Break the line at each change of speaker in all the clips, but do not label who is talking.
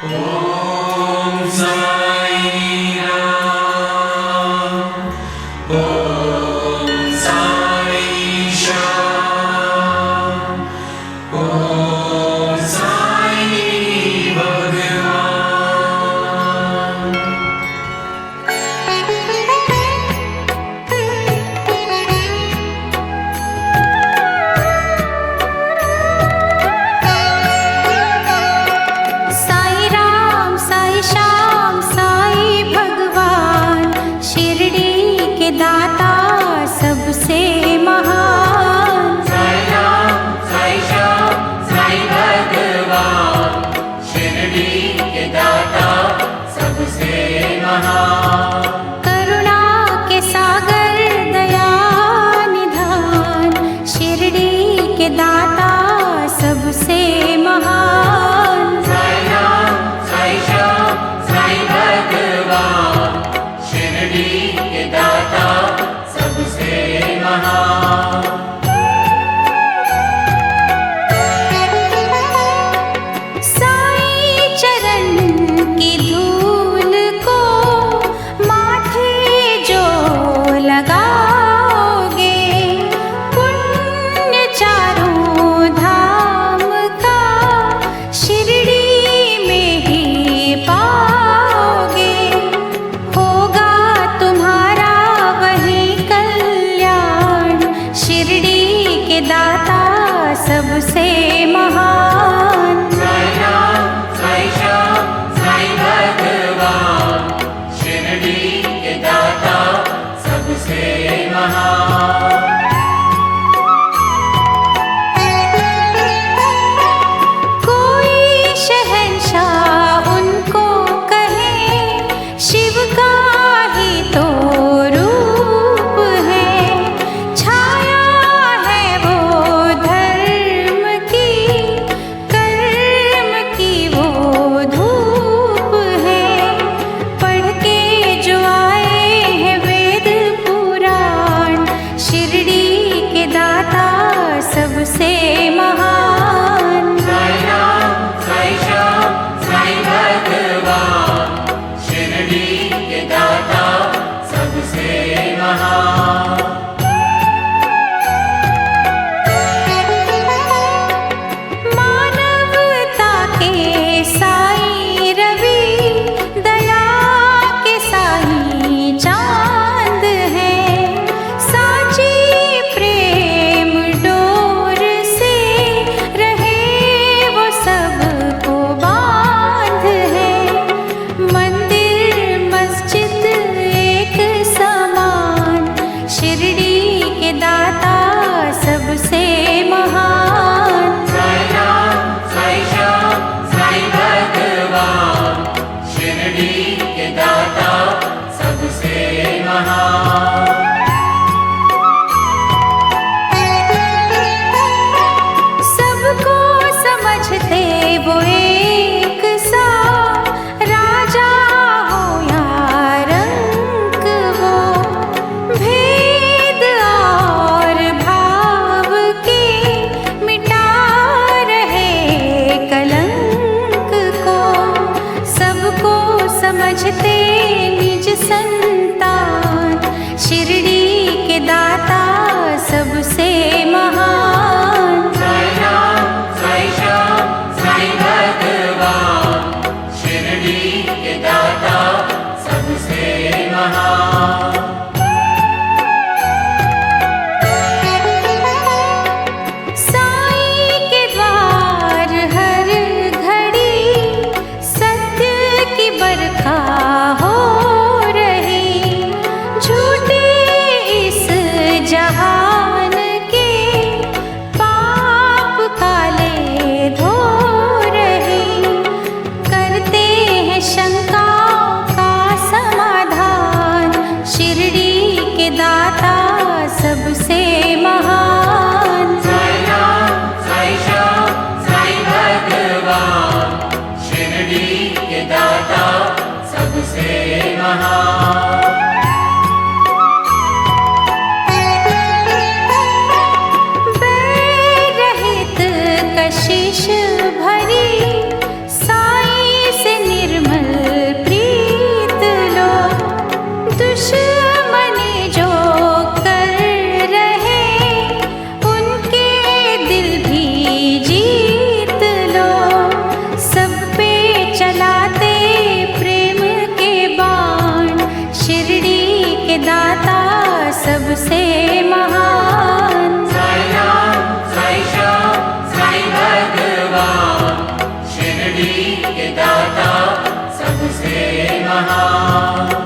ओम साई राम, ओम साई श्याम, ओम साई भगवान।
साई राम साई श्याम साई भगवान, शिरडी के दाता सबसे महान।
साई राम साई श्याम साई भगवान, शिरडी के दाता सबसे महान।
करुणा के सागर दया निधान, शिरडी के दाता सबसे महान।
साई राम साई श्याम साई भगवान, शिरडी के दाता सबसे महान।
साई चरण की धूल को माथे जो लगाओगे, पुण्य चारों धाम का शिरडी में ही पाओगे। होगा तुम्हारा वही कल्याण, शिरडी के दाता सबसे महान।
साई राम साई श्याम साई भगवान, शिरडी के दाता सबसे महान।
कोई शहंशाह उनको कहे, शिव का ही तो रूप है। छाया है वो धर्म की, कर्म की वो धूप है। पढ़ के जो आए हैं वेद पुराण, शिरडी के दाता सबसे महान।
साई राम साई श्याम साई भगवान, शिरडी के दाता सबसे महान।
मानवता के साई रवि, दया के साई चांद है। साची प्रेम डोर से रहे वो सबको बांध है। मंदिर मस्जिद एक समान, शिरडी के दाता सबसे महान।
साई राम साई श्याम साई भगवान, शिरडी के दाता सबसे महान।
सबको समझते वो एक सा, राजा हो या रंक वो। भेद और भाव के मिटा रहे कलंक को। सबको समझते निज संतान, शिरडी के दाता सबसे महान।
साई राम साई श्याम साई भगवान, शिरडी के दाता सबसे महान।
साई के द्वार हर घड़ी सत्य की बरखा हो रही। झूठे इस जहान के पाप काले धो रहे। करते हैं शंकाओं का समाधान, शिरडी के दाता सबसे महान।
साई राम साई श्याम साई भगवान, शिरडी के दाता सबसे महान।
बैर रहित कशिश भरी, साई से सबसे महान।
साई राम साई श्याम साई भगवान, शिरडी के दाता सबसे महान।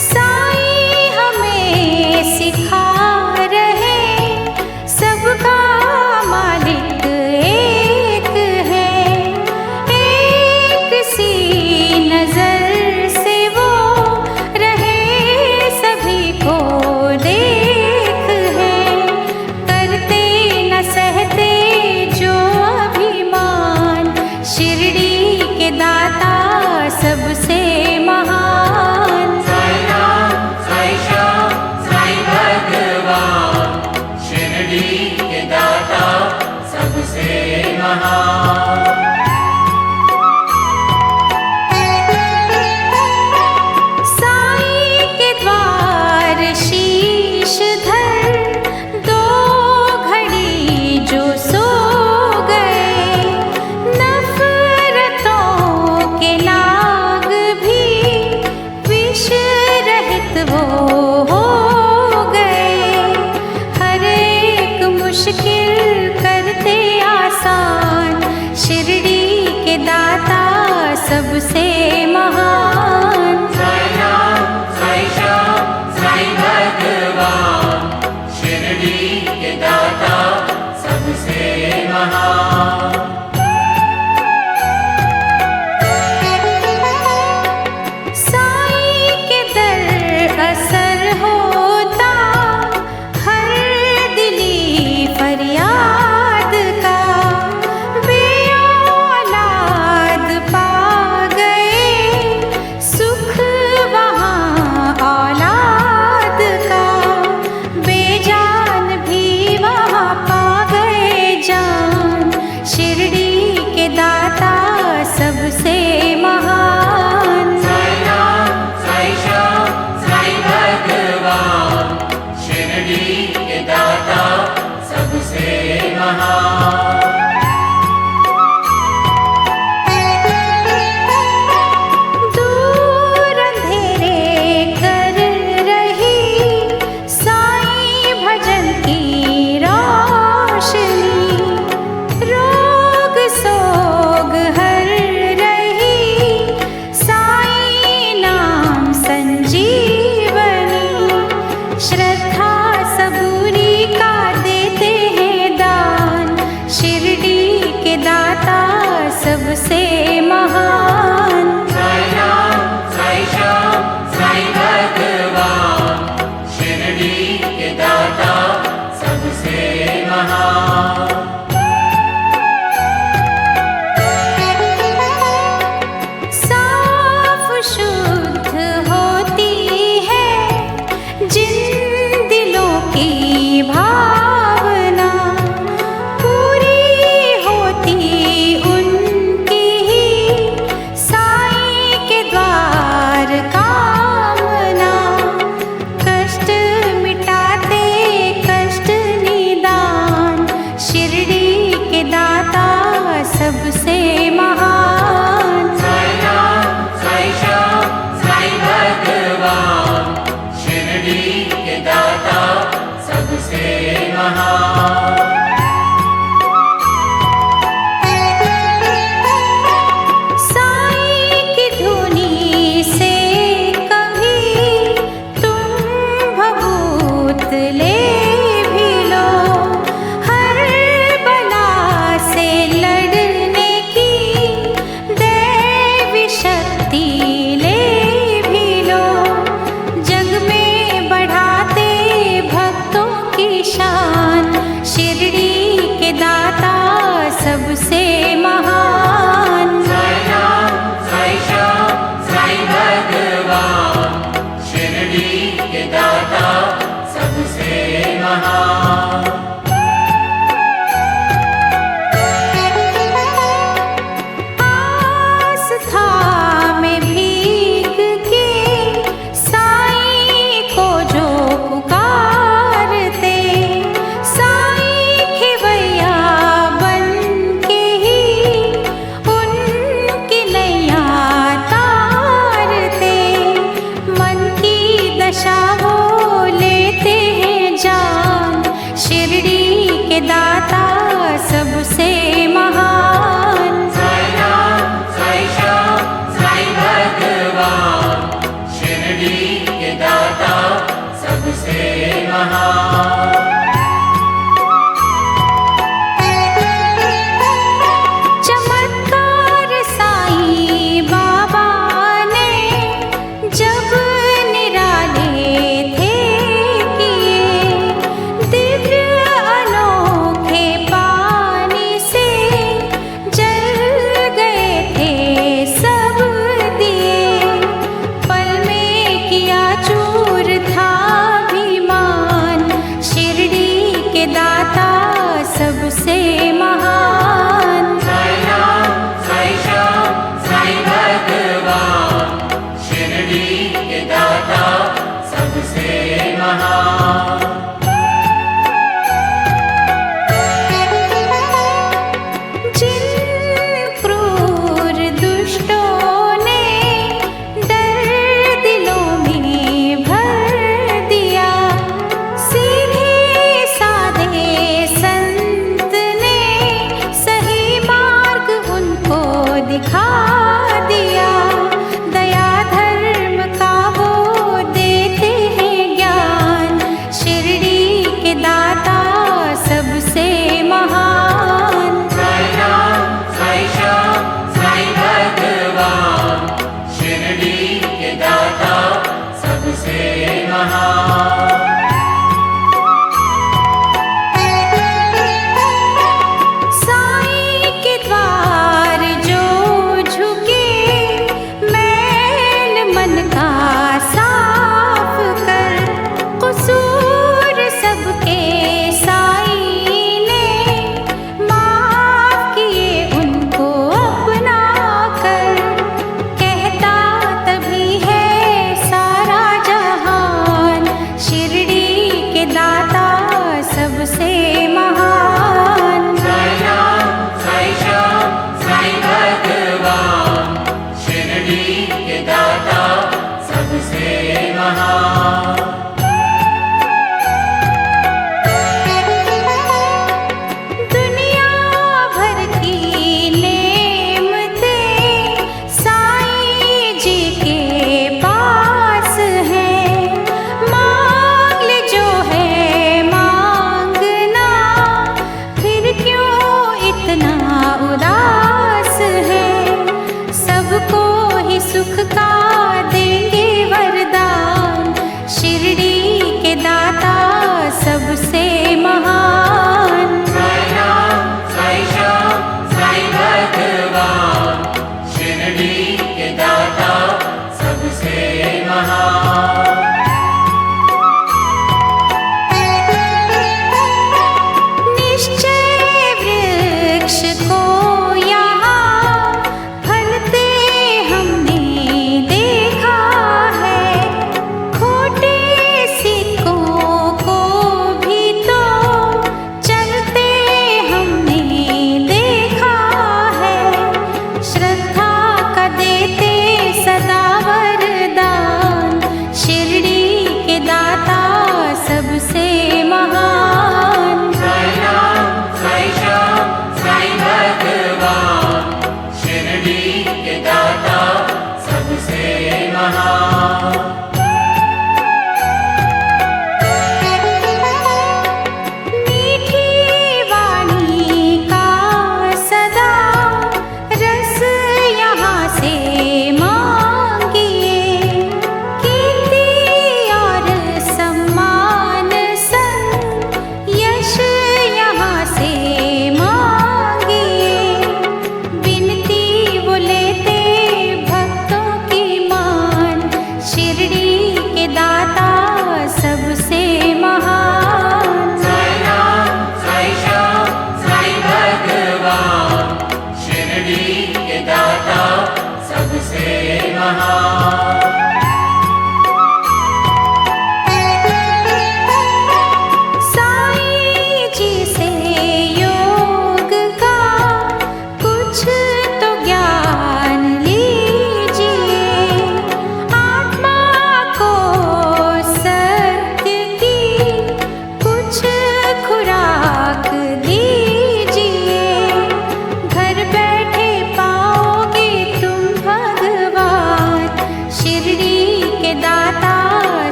साई हमें सिखा रहे सबका मालिक एक है, एक सी नजर से वो रहे सभी को देख है। करते न सहते जो अभिमान, शिरडी के दाता सबसे महान।
साई राम साई श्याम साई भगवान, शिरडी के दाता सबसे महान।
साई के द्वार शीश धर दो घड़ी जो सो गए, नफरतों के नाग भी विष रहित वो हो गए। हर एक मुश्किल करते आसान, शिरडी के दाता सबसे महान।
साई राम साई श्याम साई भगवान, शिरडी के दाता सबसे महान।
साई के दर असर होता हर दिली फरियाद का, वे औलाद पा गए सुख वहाँ औलाद का। बेजान भी वहाँ पा गए जान, शिरडी के दाता सबसे महान।
साई राम साई श्याम साई भगवान, शिरडी के दाता सबसे महान।
दूर अंधेरे कर रही साई भजन की रोशनी, रोग सोग हर रही साई नाम संजीवनी। श्रद्धा सबूरी का देते हैं दान, शिरडी के दाता सबसे महान।
साई राम साई श्याम साई भगवान, शिरडी के दाता सबसे महान।
साफ शुद्ध होती है जिन दिलों की भावना, पूरी होती उनकी ही साई के द्वार कामना। कष्ट मिटाते कष्ट निदान, शिरडी के दाता सबसे महान।
साई राम साई श्याम साई भगवान, शिरडी के दाता सबसे महान।
साई की धुनी से कभी तुम भभूत ले भी लो, हर बला से लड़ने की दैवी शक्ति ले भी लो। जग में बढ़ाते भक्तों की शान, शिरडी के दाता सबसे महान।
साई राम साई श्याम साई भगवान, शिरडी के दाता सबसे
दाता सबसे महान।
साई राम साई श्याम साई भगवान, शिरडी के दाता सबसे महान।
चमत्कार साईं बाबा ने जब निराले थे किए, दिव्य अनोखे पानी से जल गए थे सब दिए। पल में किया चूर था अभिमान, शिरडी के दाता सबसे महान।
साई राम साई श्याम साई भगवान, शिरडी के दाता सबसे महान।
जिन क्रूर दुष्टों ने डर दिलों में भर दिया, सीधे साधे संत ने सही मार्ग उनको दिखा दिया। दया धर्म का वो देते हैं ज्ञान,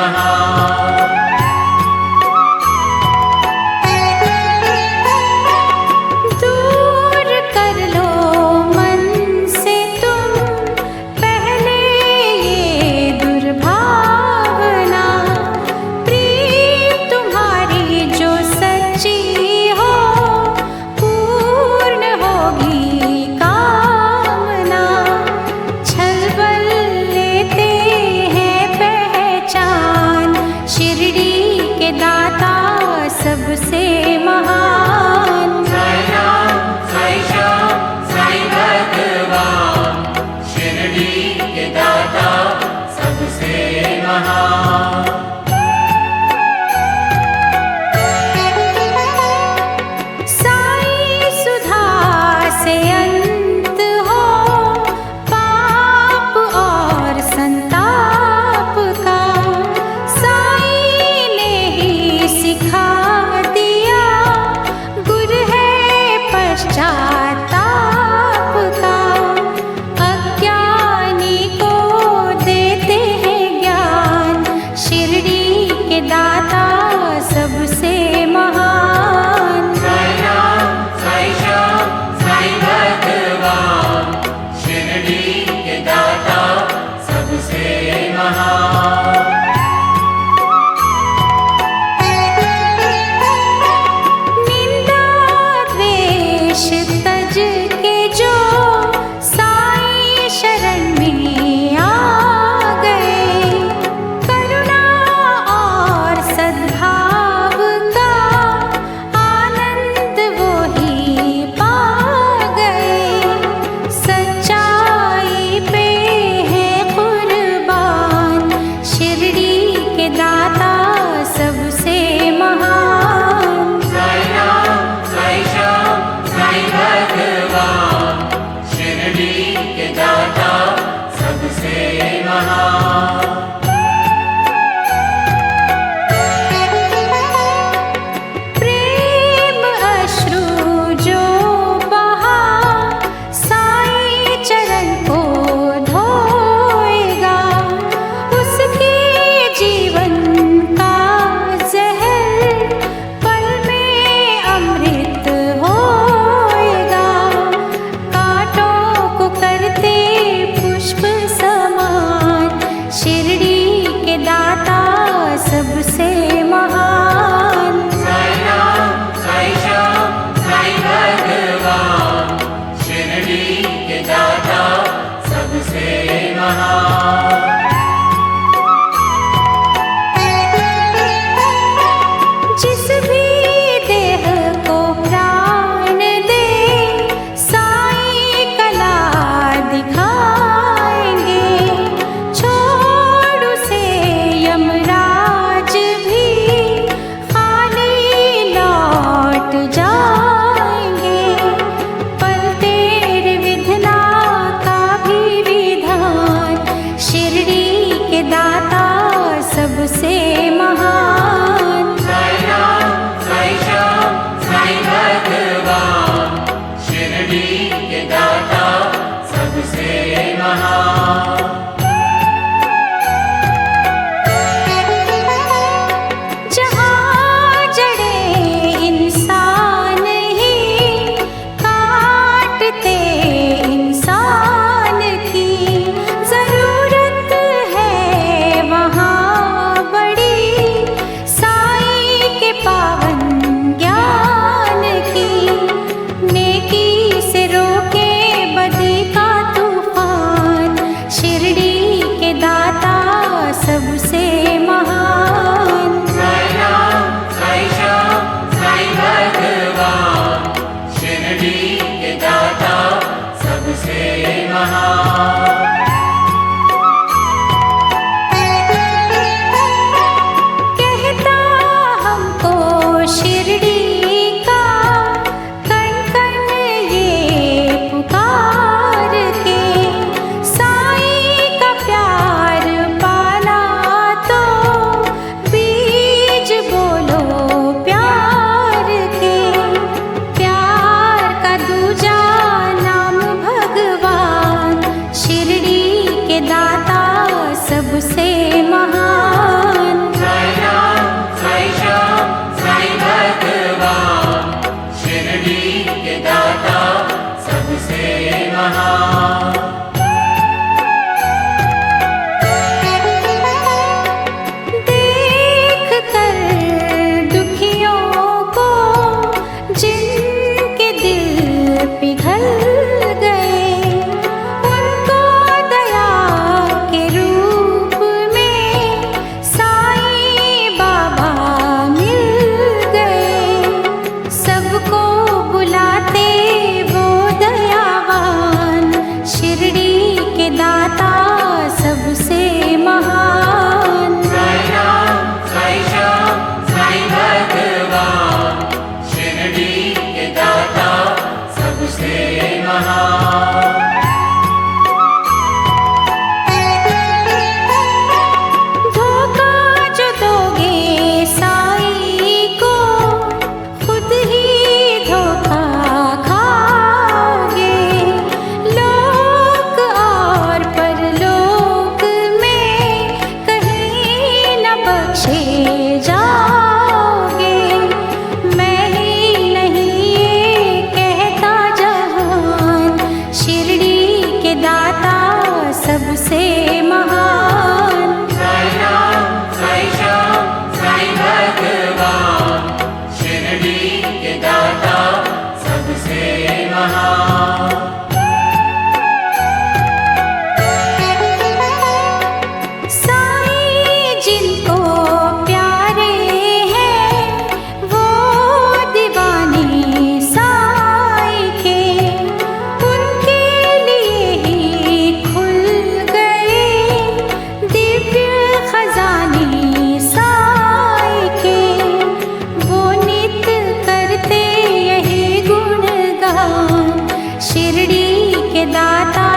महान।
दूर कर लो मन से तुम पहले ये दुर्भावना, प्रीत तुम्हारी जो सच्ची हो पूर्ण होगी कामना। छलबल लेते हैं पहचान, शिरडी के दाता सबसे महान।
साई राम, साई श्याम, साई भगवान, शिरडी के दाता सबसे महान।
साई सुधा से अंत हो पाप और संताप का, साई ने ही सिखा दिया गुर है पश्चाताप का। अज्ञानी को देते हैं ज्ञान, शिरडी के दाता सबसे महान।
साई राम, साई श्याम, साई भगवान, शिरडी के दाता सबसे महान।
निंदा द्वेष तज के जो साई शरण में आ गए, करुणा और सद्भाव का आनंद वो ही पा गए। सच्चाई पे है कुर्बान, शिरडी के दाता सबसे महान।
साई राम, साई श्याम, साई भगवान, शिरडी के दाता सबसे महान।
प्रेम अश्रु जो बहा साई चरण को धोएगा, उसके जीवन का जहर पल में अमृत होएगा। कांटों को करते पुष्प समान, शिरडी के दाता सबसे महान।
साई राम, साई श्याम, साई भगवान, शिरडी के दाता सबसे महान।
जिस भी देह को प्राण दे साई कला दिखाएंगे, छोड़ उसे यमराज भी खाली लौट जाएंगे। पल तेरे विधना का भी विधान, शिरडी के दाता सबसे महान।
साई राम, साई श्याम, साई भगवान, शिरडी के दाता सबसे महान।
जहाँ जड़े इंसान ही काटते इंसान की, जरूरत है वहाँ बड़ी साई के पावन ज्ञान की। नेकी से रोके बदी का तूफान, शिरडी के दाता सबसे महान।
साई राम, साई श्याम, साई भगवान, शिरडी के दाता सबसे महान।
कहता हमको शिरडी का कण कण ये पुकार के, साई का प्यार पाला तो बीज बोलो प्यार के। प्यार का दूजा नाम भगवान, शिरडी धोखा जो दोगे साईं को, खुद ही धोखा खाओगे। लोक और परलोक में कहीं न बख्शे जाओगे। मैं ही नहीं ये कहता जहान, शिरडी के दाता सबसे महान।
साई राम साई श्याम साई भगवान, शिरडी के दाता सबसे महान।
साईं जिनको प्यारे हैं वो दीवाने साईं के, उनके लिए ही खुल गए दिव्य खजाने साईं के। वो नित करते यही गुणगान, शिरडी के दाता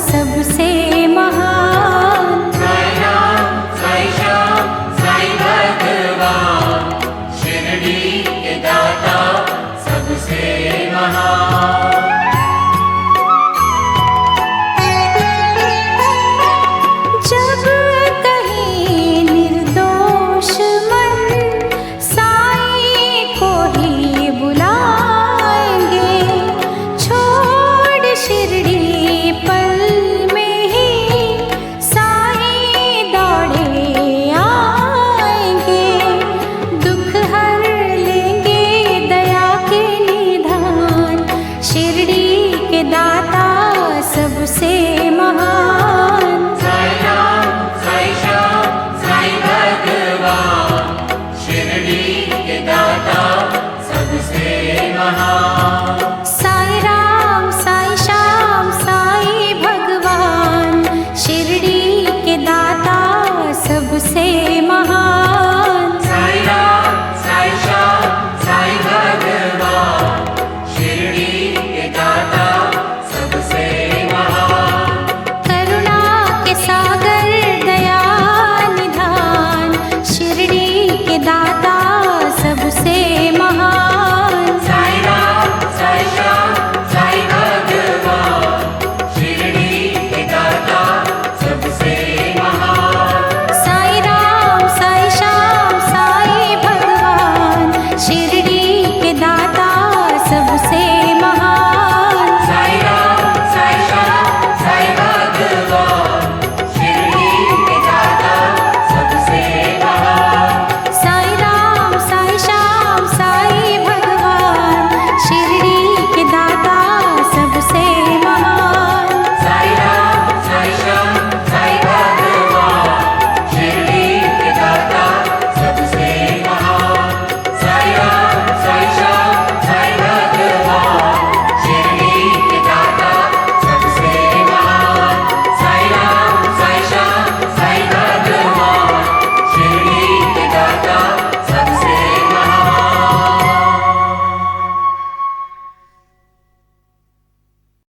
सबसे महान।
साई राम साई श्याम साई भगवान, शिरडी के दाता सबसे महान।
जब कहीं निर्दोष मन साईं को ही बुलाएंगे, छोड़ शिरडी पल में ही साईं दौड़े आएंगे। दुख हर लेंगे दया के निधान, शिरडी के दाता सबसे